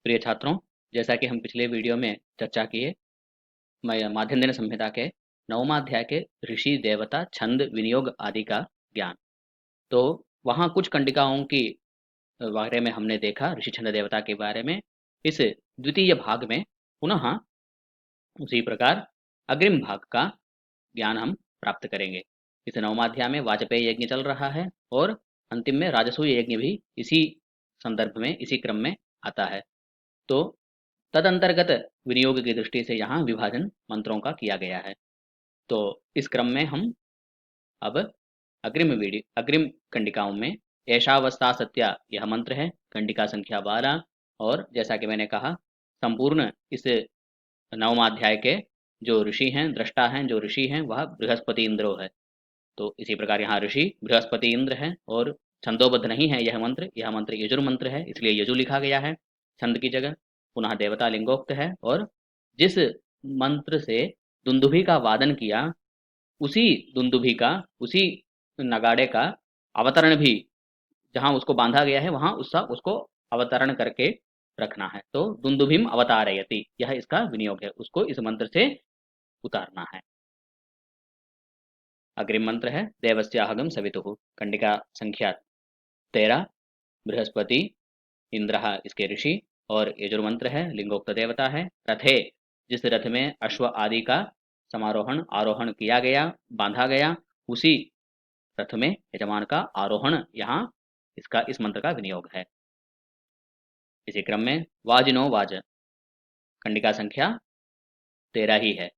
प्रिय छात्रों, जैसा कि हम पिछले वीडियो में चर्चा किए माध्यन्दिन संहिता के 9वां अध्याय के ऋषि, देवता, छंद, विनियोग आदि का ज्ञान। तो वहाँ कुछ कंडिकाओं की बारे में हमने देखा, ऋषि छंद देवता के बारे में। इस द्वितीय भाग में पुनः उसी प्रकार अग्रिम भाग का ज्ञान हम प्राप्त करेंगे। इस 9वां अध्याय में वाजपेयी यज्ञ चल रहा है और अंतिम में राजसूय यज्ञ भी इसी संदर्भ में, इसी क्रम में आता है। तो तदंतर्गत विनियोग की दृष्टि से यहाँ विभाजन मंत्रों का किया गया है। तो इस क्रम में हम अब अग्रिम कंडिकाओं में ऐशावस्था सत्या यह मंत्र है, कंडिका संख्या 12। और जैसा कि मैंने कहा, संपूर्ण इस 9वां अध्याय के जो ऋषि हैं, दृष्टा हैं, जो ऋषि हैं, वह बृहस्पति इंद्रो है। तो इसी प्रकार यहाँ ऋषि बृहस्पति इंद्र है और छंदोबद्ध नहीं है यह मंत्र यजुर मंत्र है, इसलिए यजु लिखा गया है छंद की जगह। पुनः देवता लिंगोक्त है और जिस मंत्र से दुंदुभि का वादन किया, उसी दुंदुभि का, उसी नगाड़े का अवतरण भी जहां उसको बांधा गया है वहां उसको अवतरण करके रखना है। तो दुंदुभिम अवतारयति, यह इसका विनियोग है, उसको इस मंत्र से उतारना है। अग्रिम मंत्र है देवस्याहगम सवितुः, कंडिका संख्या 13। बृहस्पति इंद्र इसके ऋषि और यजुर्मंत्र है, लिंगोक्त देवता है। रथे, जिस रथ में अश्व आदि का समारोहण आरोहण किया गया, बांधा गया, उसी रथ में यजमान का आरोहण यहाँ इसका इस मंत्र का विनियोग है। इसी क्रम में वाजिनो वाज, कंडिका संख्या 13 ही है।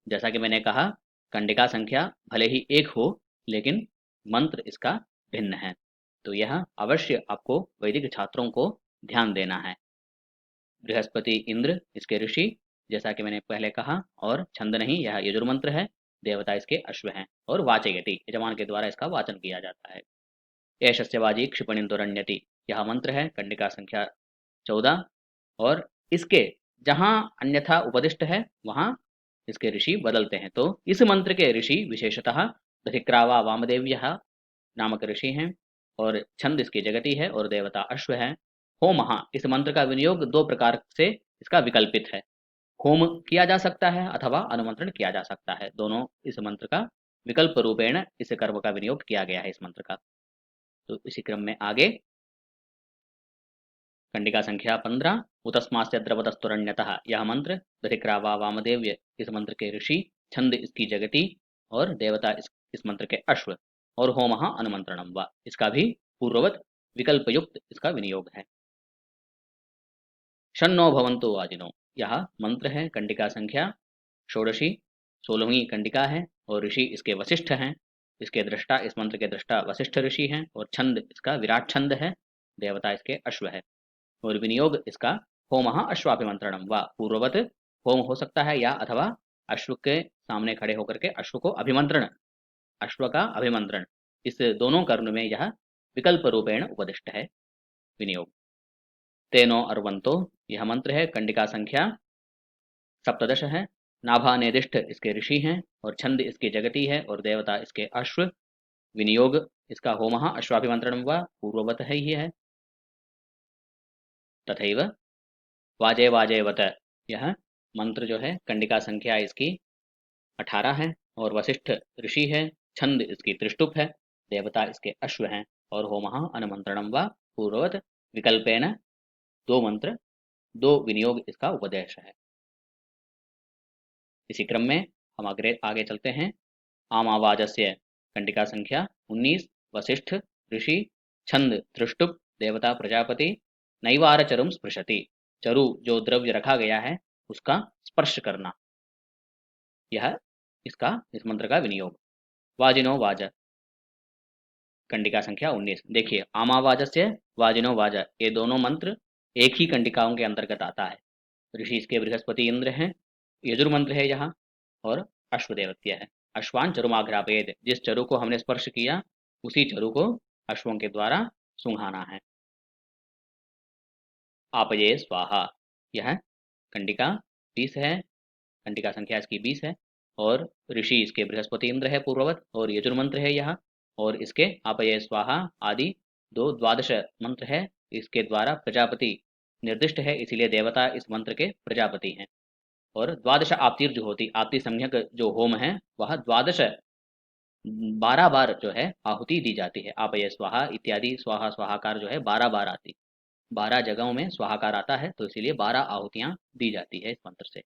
जैसा कि मैंने कहा, कंडिका संख्या भले ही एक हो, लेकिन मंत्र इसका भिन्न है। तो यह अवश्य आपको वैदिक छात्रों को ध्यान देना है। बृहस्पति इंद्र इसके ऋषि, जैसा कि मैंने पहले कहा, और छंद नहीं, यह यजुर्मंत्र है। देवता इसके अश्व हैं और वाचयति, यजमान के द्वारा इसका वाचन किया जाता है। एषस्य वाजी क्षिपणिन्दुरण्यति, यह मंत्र है, कंडिका संख्या 14। और इसके जहां अन्यथा उपदिष्ट है वहां इसके ऋषि बदलते हैं। तो इस मंत्र के ऋषि विशेषतः दधिक्रावा वामदेव्य नामक ऋषि हैं और छंद इसकी जगति है और देवता अश्व है। होम, इस मंत्र का विनियोग दो प्रकार से इसका विकल्पित है। होम किया जा सकता है अथवा अनुमंत्रण किया जा सकता है, दोनों इस मंत्र का विकल्प रूपेण इस कर्म का विनियोग किया गया है इस मंत्र का। तो इसी क्रम में आगे कंडिका संख्या 15, उतस्मास्य द्रवतस्तुरण्यतः, यह मंत्र दधिक्रावा वामदेव्य इस मंत्र के ऋषि, छंद इसकी जगति और देवता इस मंत्र के अश्व, और होम अनुमंत्रणम व, इसका भी पूर्ववत विकल्प युक्त इसका विनियोग है। शन्नो भवन्तु वाजिनो, यह मंत्र है, कंडिका संख्या 16, 16वीं कंडिका है और ऋषि इसके वशिष्ठ हैं। इसके दृष्टा, इस मंत्र के दृष्टा वशिष्ठ ऋषि हैं और छंद इसका विराट छंद है, देवता इसके अश्व है और विनियोग इसका होम अश्वाभिमंत्रणम व, पूर्ववत होम हो सकता है या अथवा अश्व के सामने खड़े होकर के अश्व को अभिमंत्रण, अश्व का अभिमंत्रण, इस दोनों कर्ण में यह विकल्प रूपेण उपदिष्ट है विनियोग। तेनो अर्वंतो, यह मंत्र है, कंडिका संख्या 17 है। नाभा निर्दिष्ट इसके ऋषि हैं और छंद इसकी जगति है और देवता इसके अश्व, विनियोग इसका होम अश्वाभिमंत्रणम व, पूर्ववत है ही है। तथैव वाजे वाजेवत, यह मंत्र जो है, कंडिका संख्या इसकी 18 है और वशिष्ठ ऋषि है, छंद इसकी त्रिष्टुप है, देवता इसके अश्व हैं और होम अनुमंत्रणम व, पूर्ववत विकल्पेन दो मंत्र, दो विनियोग इसका उपदेश है। इसी क्रम में हम आगे चलते हैं। आमावाजस्य, कंडिका संख्या 19, वशिष्ठ ऋषि, छंद त्रिष्टुप, देवता प्रजापति, नैवार चरुम स्पृशति, चरु जो द्रव्य रखा गया है उसका स्पर्श करना, यह इसका इस मंत्र का विनियोग। वाजिनो वाज, कंडिका संख्या 19। देखिए, आमावाजस्य, वाजिनो वाज, ये दोनों मंत्र एक ही कंडिकाओं के अंतर्गत आता है। ऋषि इसके बृहस्पति इंद्र हैं, यजुर्मंत्र है यहाँ, और अश्वदेवत्य है। अश्वान चरुमाघ्रापेद, जिस चरु को हमने स्पर्श किया उसी चरु को अश्वों के द्वारा सूंघाना है। आपये स्वाहा, यह कंडिका 20 है, कंडिका संख्या इसकी 20 है और ऋषि इसके बृहस्पति इंद्र है पूर्ववत और यजुर्मंत्र है यह, और इसके आपये स्वाहा आदि दो द्वादश मंत्र है, इसके द्वारा प्रजापति निर्दिष्ट है, इसीलिए देवता इस मंत्र के प्रजापति हैं। और द्वादश आपतिर्जुहोति, आपति संज्ञक जो होम है वह द्वादश 12 बार जो है आहुति दी जाती है। आपय स्वाहा इत्यादि स्वाहा स्वाहाकार जो है 12 बार आती, 12 जगहों में स्वाहाकार आता है, तो इसीलिए 12 आहुतियां दी जाती है इस मंत्र से।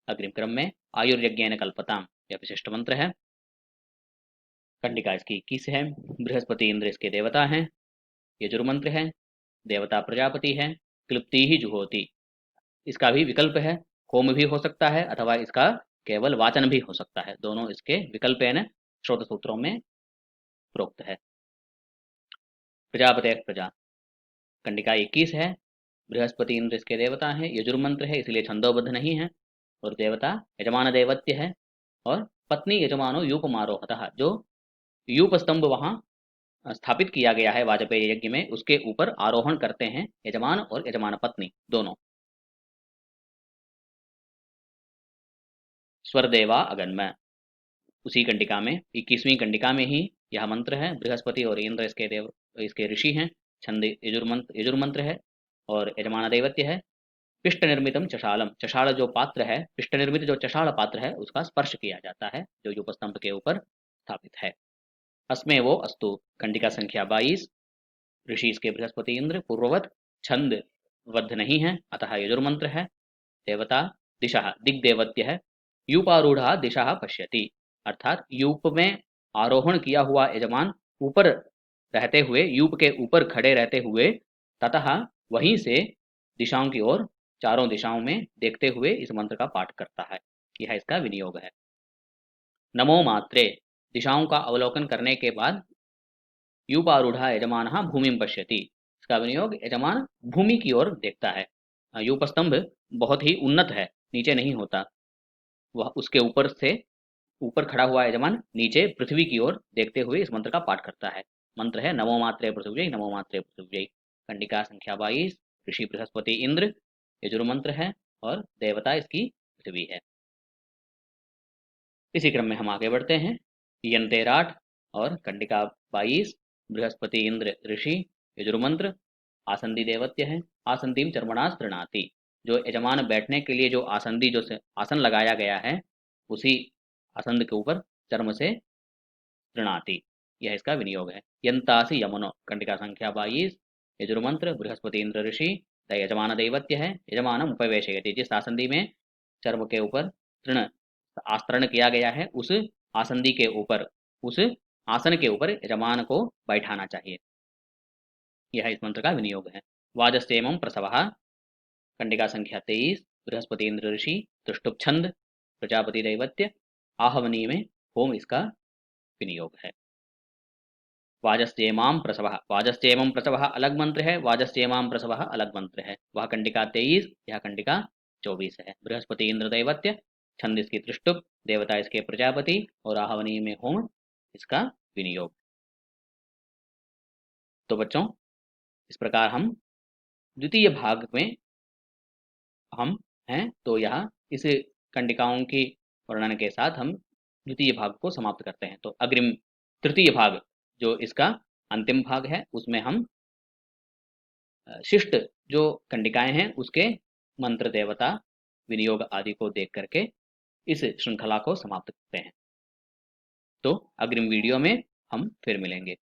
अग्रिम क्रम में आयुर्यज्ञेन कल्पताम, यह विशिष्ट मंत्र है। कंडिका इसकी 21 है। बृहस्पति इंद्र इसके देवता हैं। यजुर्मंत्र है, देवता प्रजापति है। क्लुप्ति ही जुहोति, इसका भी विकल्प है, होम भी हो सकता है अथवा इसका केवल वाचन भी हो सकता है, दोनों इसके विकल्प है, श्रोत सूत्रों में प्रोक्त है। प्रजापति प्रजा, कंडिका 21 है। बृहस्पति इंद्र इसके देवता है, यजुर्मंत्र है इसलिए छंदोबद्ध नहीं है, और देवता यजमान देवत्य है, और पत्नी यजमानो यूपमारोहतः, जो यूप स्तंभ वहां स्थापित किया गया है वाजपेयी यज्ञ में, उसके ऊपर आरोहण करते हैं यजमान और यजमान पत्नी दोनों। स्वरदेवा अगन्म, उसी कंडिका में 21वीं कंडिका में ही यह मंत्र है। बृहस्पति और इंद्र इसके देव, इसके ऋषि हैं। छंद यजुर्मंत्र है और यजमान दैवत्य है। पिष्ट निर्मितम चशालम, चशाल जो पात्र है, पिष्ट निर्मित जो चशाल पात्र है उसका स्पर्श किया जाता है, जो यूपस्तंभ के ऊपर स्थापित है। अस्मे वो अस्तु, कंडिका संख्या 22। ऋषि इसके बृहस्पति इंद्र पूर्ववत छंद बद्ध नहीं है, अतः यजुर्मंत्र है। देवता दिशा दिग्देवत्य है। यूपारूढ़ा दिशा पश्यति, अर्थात यूप में आरोहण किया हुआ यजमान ऊपर रहते हुए, यूप के ऊपर खड़े रहते हुए ततः वहीं से दिशाओं की ओर, चारों दिशाओं में देखते हुए इस मंत्र का पाठ करता है। यह इसका विनियोग है। नमो मात्रे, दिशाओं का अवलोकन करने के बाद यूपारूढ़ा यजमान भूमि पश्यति, इसका विनियोग यजमान भूमि की ओर देखता है। यूपस्तंभ बहुत ही उन्नत है, नीचे नहीं होता, वह उसके ऊपर से ऊपर खड़ा हुआ यजमान नीचे पृथ्वी की ओर देखते हुए इस मंत्र का पाठ करता है। मंत्र है नमो मात्रे पृथ्वी, नमो मात्रे पृथ्वी। कंडिका संख्या 22। ऋषि बृहस्पति इंद्र, यजुर्मंत्र है और देवता इसकी पृथ्वी है। इसी क्रम में हम आगे बढ़ते हैं। यंतेराट और कंडिका 22। बृहस्पति इंद्र ऋषि, यजुर्मंत्र, आसंदी देवत्य है। आसंदीम चर्मणास तृणाति, जो यजमान बैठने के लिए जो आसंदी जो आसन लगाया गया है उसी आसंद के ऊपर चर्म से तृणाति, यह इसका विनियोग है। यंतासी यमुनो, कंडिका संख्या 22। यजुर्मंत्र बृहस्पति इंद्र ऋषि, यजमान दैवत्य है। यजमान उपवेशयति, जिस आसंदी में चर्म के ऊपर तृण आस्तरण किया गया है उस आसंदी के ऊपर, उस आसन के ऊपर यजमान को बैठाना चाहिए, यह इस मंत्र का विनियोग है। वाजस्तेमं प्रसवः, कंडिका संख्या 23। बृहस्पति इंद्र ऋषि, तुष्टुप छंद, प्रजापति दैवत्य, आहवनी में होम इसका विनियोग है। वाजस्तेमाम प्रसवः, वाजस्तेमं प्रसवः अलग मंत्र है, वाजस्तेमाम प्रसवः अलग मंत्र है। वह कंडिका 23, यह कंडिका 24 है। बृहस्पति इंद्र दैवत्य, छंद इसकी त्रिष्टुप, देवता इसके प्रजापति और आहवनी में होम इसका विनियोग। तो बच्चों, इस प्रकार हम द्वितीय भाग में हम हैं, तो यह इस कंडिकाओं की वर्णन के साथ हम द्वितीय भाग को समाप्त करते हैं। तो अग्रिम तृतीय भाग जो इसका अंतिम भाग है, उसमें हम शिष्ट जो कंडिकाएं हैं उसके मंत्र, देवता, विनियोग आदि को देख करके इस श्रृंखला को समाप्त करते हैं। तो अग्रिम वीडियो में हम फिर मिलेंगे।